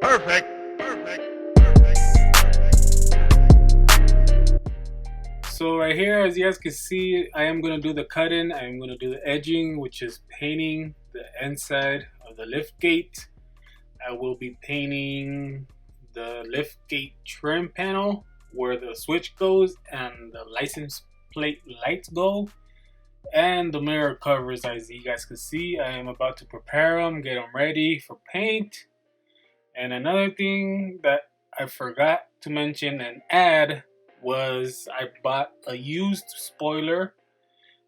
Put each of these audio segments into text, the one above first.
Perfect. Perfect. So right here, as you guys can see, I am going to do the cutting. I am going to do the edging, which is painting the inside of the lift gate. I will be painting the lift gate trim panel where the switch goes and the license plate lights go, and the mirror covers. As you guys can see, I am about to prepare them, get them ready for paint. And another thing that I forgot to mention and add was I bought a used spoiler.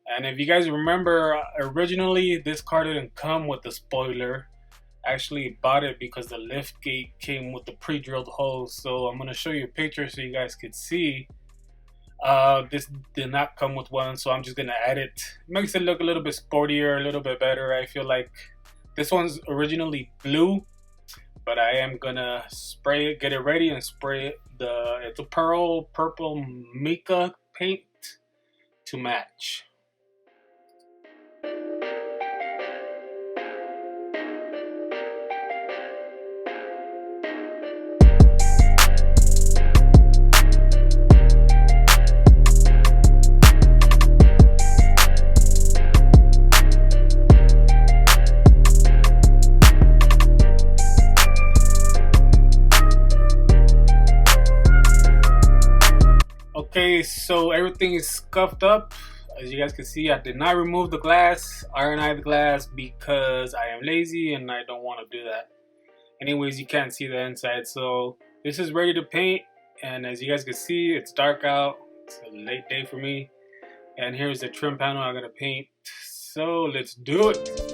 And if you guys remember, originally this car didn't come with the spoiler. I actually bought it because the lift gate came with the pre-drilled holes. So I'm going to show you a picture so you guys could see. This did not come with one, so I'm just going to add it. Makes it look a little bit sportier, a little bit better. I feel like this one's originally blue, but I am gonna spray it, get it ready and spray it. It's a purple mica paint to match. Okay, so everything is scuffed up. As you guys can see, I did not remove the glass, ironized glass, because I am lazy and I don't want to do that. Anyways, you can't see the inside. So this is ready to paint, and as you guys can see, it's dark out. It's a late day for me. And here's the trim panel I'm gonna paint. So let's do it.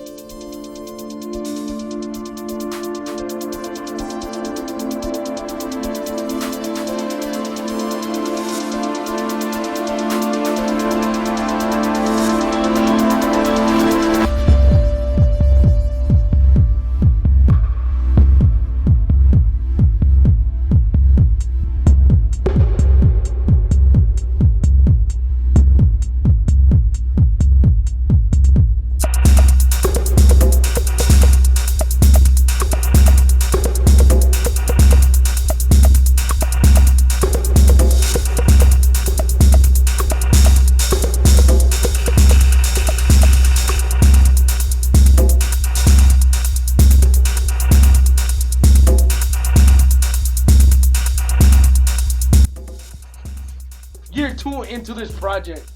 Year 2 into this project.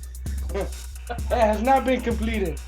It has not been completed.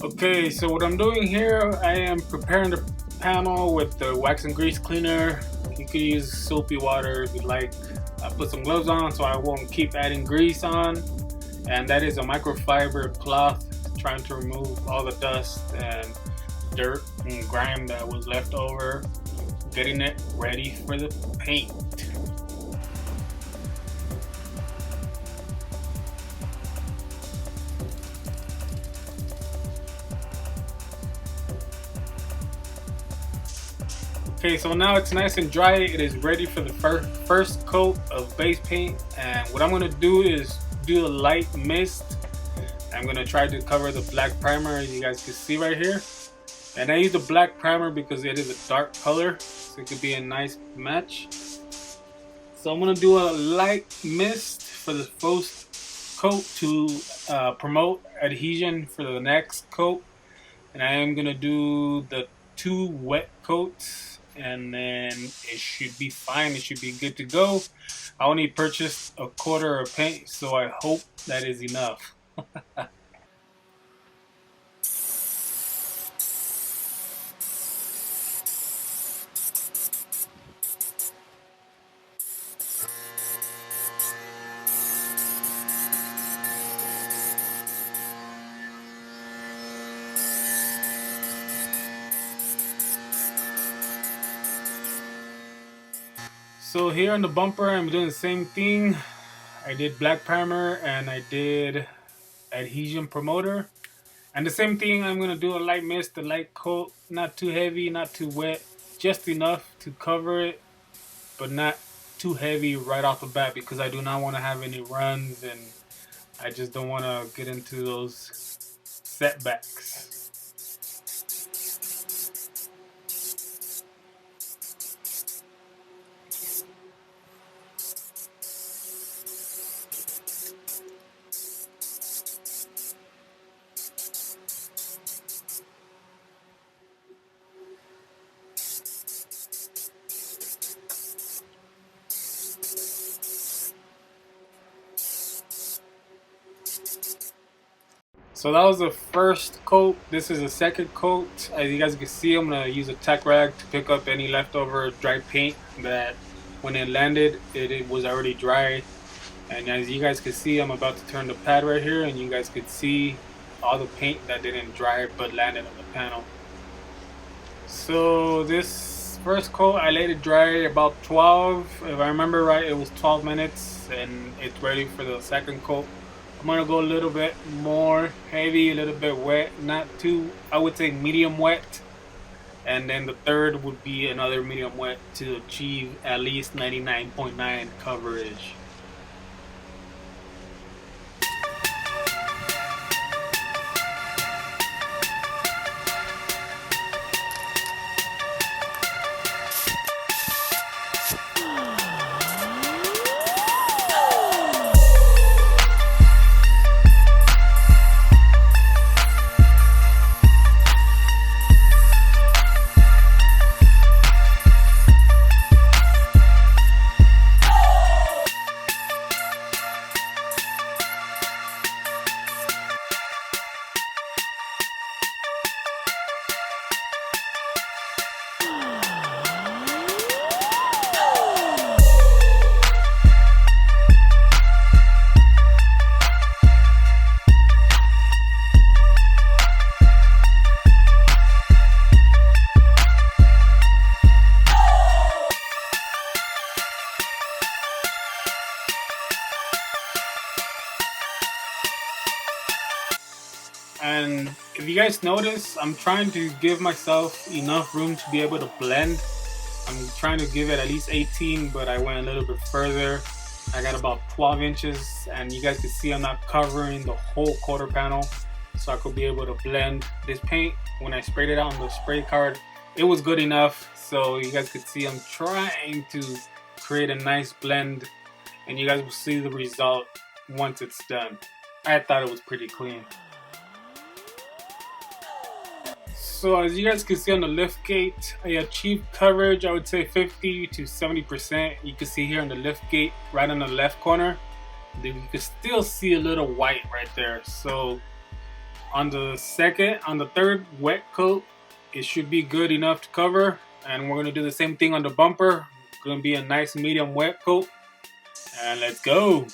Okay, so what I'm doing here, I am preparing the panel with the wax and grease cleaner. You could use soapy water if you'd like. I put some gloves on so I won't keep adding grease on. And that is a microfiber cloth, trying to remove all the dust and dirt and grime that was left over. Getting it ready for the paint. Okay, so now it's nice and dry. It is ready for the first coat of base paint. And what I'm going to do is do a light mist. I'm going to try to cover the black primer, as you guys can see right here. And I use the black primer because it is a dark color, so it could be a nice match. So I'm going to do a light mist for the first coat to promote adhesion for the next coat. And I am going to do the 2 wet coats and then it should be fine. It should be good to go. I only purchased a quarter of paint, so I hope that is enough. So here on the bumper, I'm doing the same thing. I did black primer and I did adhesion promoter. And the same thing, I'm going to do a light mist, a light coat, not too heavy, not too wet, just enough to cover it, but not too heavy right off the bat because I do not want to have any runs and I just don't want to get into those setbacks. So that was the first coat. This is the second coat. As you guys can see, I'm gonna use a tack rag to pick up any leftover dry paint that when it landed, it was already dry. And as you guys can see, I'm about to turn the pad right here and you guys could see all the paint that didn't dry but landed on the panel. So this first coat, I let it dry about 12, if I remember right, it was 12 minutes and it's ready for the second coat. I'm gonna go a little bit more heavy, a little bit wet, not too, I would say medium wet. And then the third would be another medium wet to achieve at least 99.9 coverage. And if you guys notice, I'm trying to give myself enough room to be able to blend. I'm trying to give it at least 18, but I went a little bit further. I got about 12 inches, and you guys can see I'm not covering the whole quarter panel, so I could be able to blend this paint. When I sprayed it out on the spray card, it was good enough, so you guys could see I'm trying to create a nice blend, and you guys will see the result once it's done. I thought it was pretty clean. So as you guys can see on the lift gate, I achieved coverage, I would say 50 to 70%. You can see here on the lift gate, right on the left corner, you can still see a little white right there. So on the third wet coat, it should be good enough to cover. And we're gonna do the same thing on the bumper. It's gonna be a nice medium wet coat. And let's go.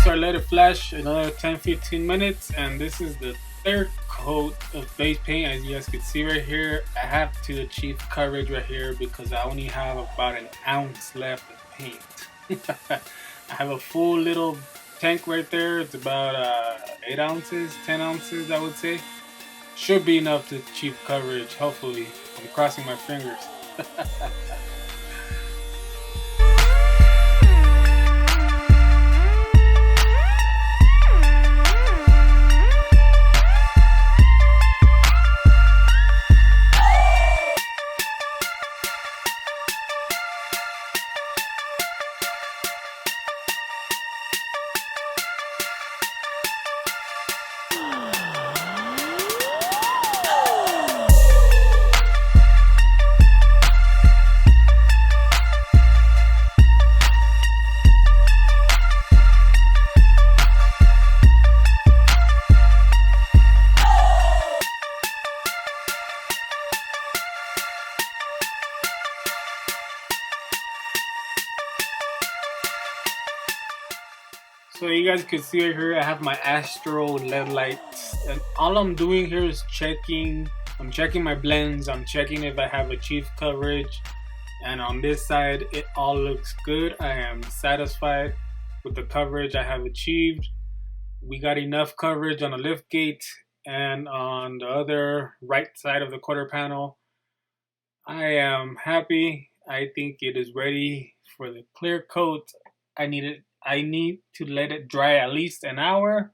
so I let it flash another 10-15 minutes, and this is the third coat of base paint. As you guys can see right here, I have to achieve coverage right here because I only have about an ounce left of paint. I have a full little tank right there. It's about 8 ounces, 10 ounces, I would say. Should be enough to achieve coverage, hopefully. I'm crossing my fingers. So you guys can see right here, I have my Astro LED lights, and all I'm doing here is checking. I'm checking my blends. I'm checking if I have achieved coverage, and on this side, it all looks good. I am satisfied with the coverage I have achieved. We got enough coverage on the lift gate, and on the other right side of the quarter panel, I am happy. I think it is ready for the clear coat. I need to let it dry at least an hour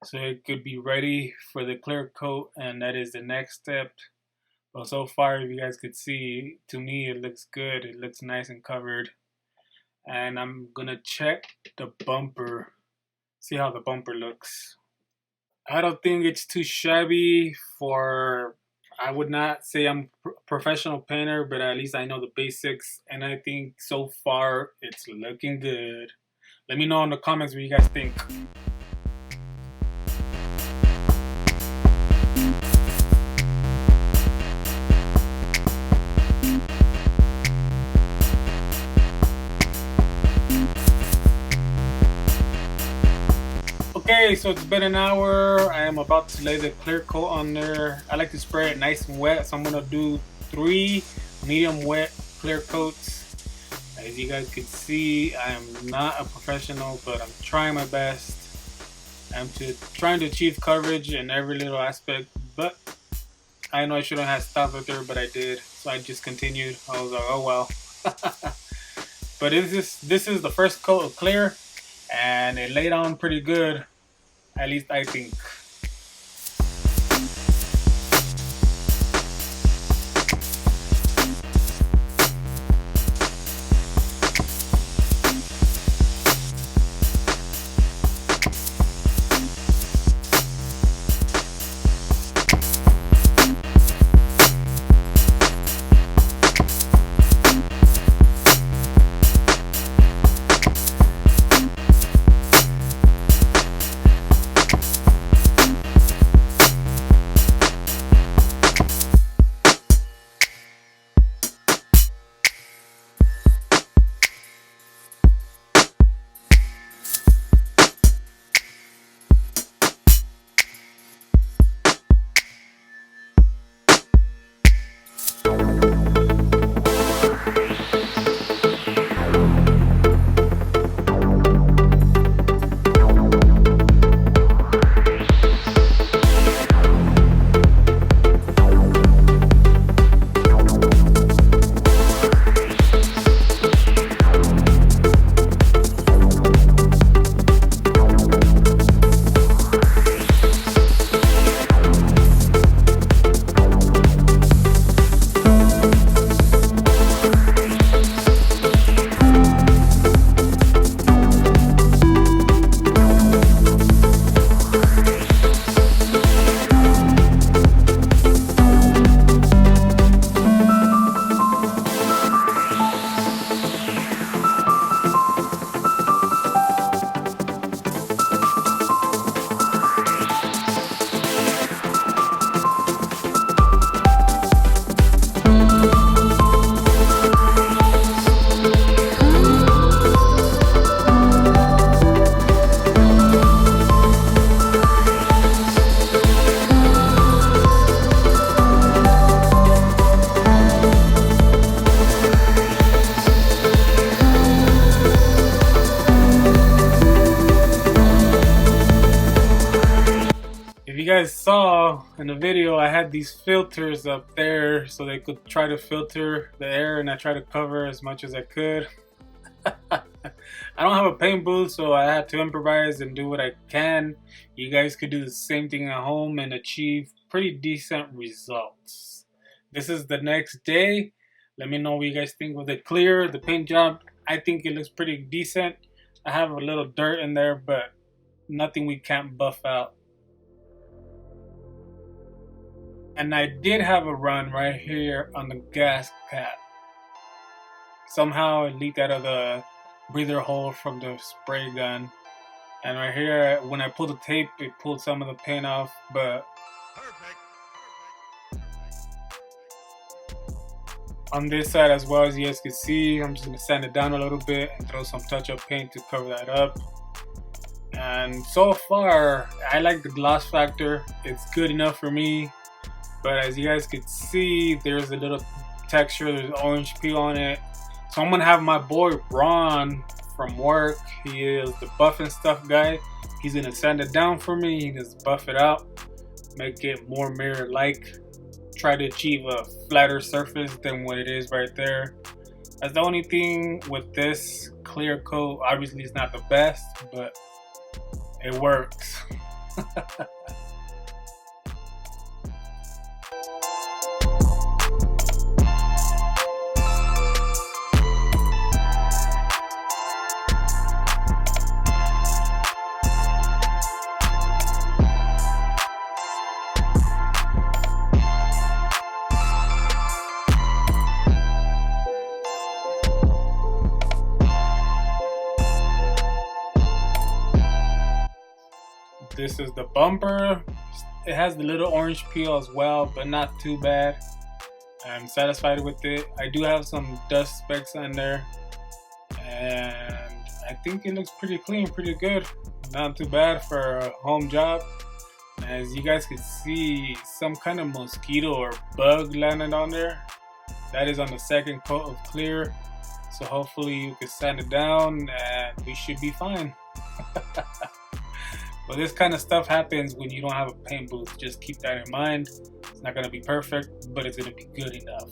so it could be ready for the clear coat, and that is the next step. But so far, if you guys could see, to me it looks good. It looks nice and covered. And I'm gonna check the bumper, see how the bumper looks. I don't think it's too shabby for, I would not say I'm a professional painter, but at least I know the basics, and I think so far it's looking good. Let me know in the comments what you guys think. Okay, so it's been an hour. I am about to lay the clear coat on there. I like to spray it nice and wet, so I'm gonna do 3 medium wet clear coats. As you guys can see, I am not a professional, but I'm trying my best. I'm trying to achieve coverage in every little aspect, but I know I shouldn't have stopped right there, but I did, so I just continued. I was like, oh well. But this is the first coat of clear, and it laid on pretty good, at least I think. you guys saw in the video, I had these filters up there so they could try to filter the air, and I tried to cover as much as I could. I don't have a paint booth, so I had to improvise and do what I can. You guys could do the same thing at home and achieve pretty decent results. This is the next day. Let me know what you guys think of the clear, the paint job. I think it looks pretty decent. I have a little dirt in there, but nothing we can't buff out. And I did have a run right here on the gas cap. Somehow it leaked out of the breather hole from the spray gun. And right here, when I pulled the tape, it pulled some of the paint off, but on this side as well, as you guys can see, I'm just gonna sand it down a little bit and throw some touch-up paint to cover that up. And so far, I like the gloss factor. It's good enough for me. But as you guys can see, there's a little texture, there's orange peel on it. So I'm gonna have my boy Ron from work. He is the buff and stuff guy. He's gonna sand it down for me. He just buff it out, make it more mirror-like. Try to achieve a flatter surface than what it is right there. That's the only thing with this clear coat. Obviously, it's not the best, but it works. This is the bumper. It has the little orange peel as well, but not too bad. I'm satisfied with it. I do have some dust specks on there, and I think it looks pretty clean, pretty good. Not too bad for a home job. As you guys can see, some kind of mosquito or bug landed on there. That is on the second coat of clear. So hopefully you can sand it down and we should be fine. But this kind of stuff happens when you don't have a paint booth. Just keep that in mind. It's not gonna be perfect, but it's gonna be good enough.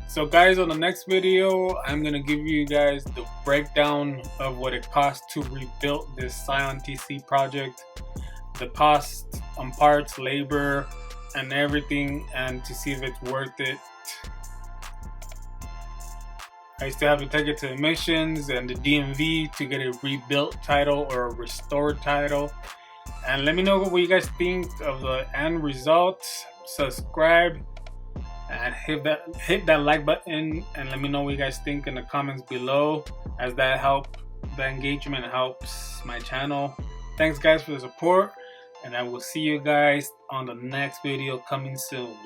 So guys, on the next video, I'm gonna give you guys the breakdown of what it costs to rebuild this Scion TC project. The cost on parts, labor, and everything, and to see if it's worth it. I still have to take it to emissions and the DMV to get a rebuilt title or a restored title. And let me know what you guys think of the end result. Subscribe and hit that like button, and let me know what you guys think in the comments below, as that engagement helps my channel. Thanks guys for the support, and I will see you guys on the next video coming soon.